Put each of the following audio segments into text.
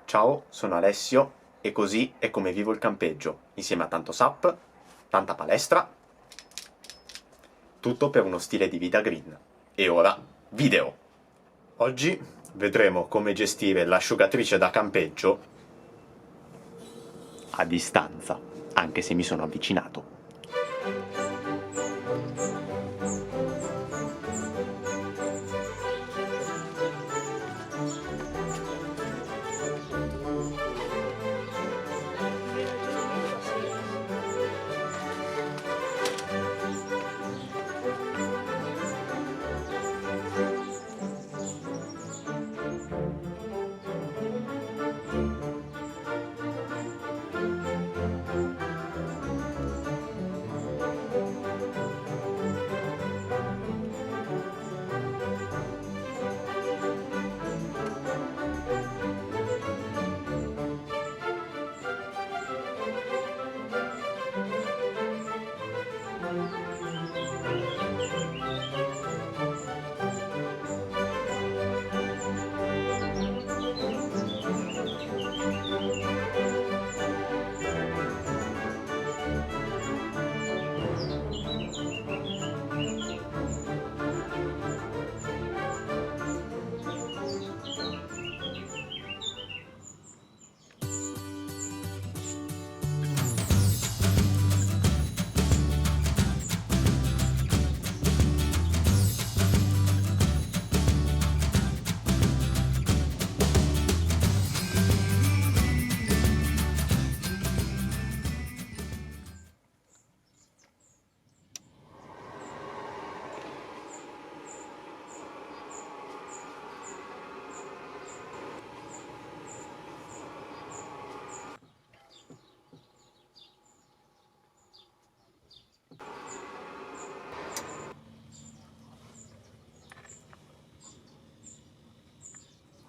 Ciao, sono Alessio e così è come vivo il campeggio, insieme a tanto SAP, tanta palestra, tutto per uno stile di vita green. E ora, video! Oggi vedremo come gestire l'asciugatrice da campeggio a distanza, anche se mi sono avvicinato.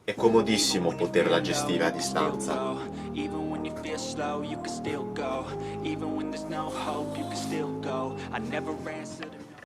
È comodissimo poterla gestire a distanza. Even when you feel slow, you can still go. Even when there's no hope, you can still go. I never answer to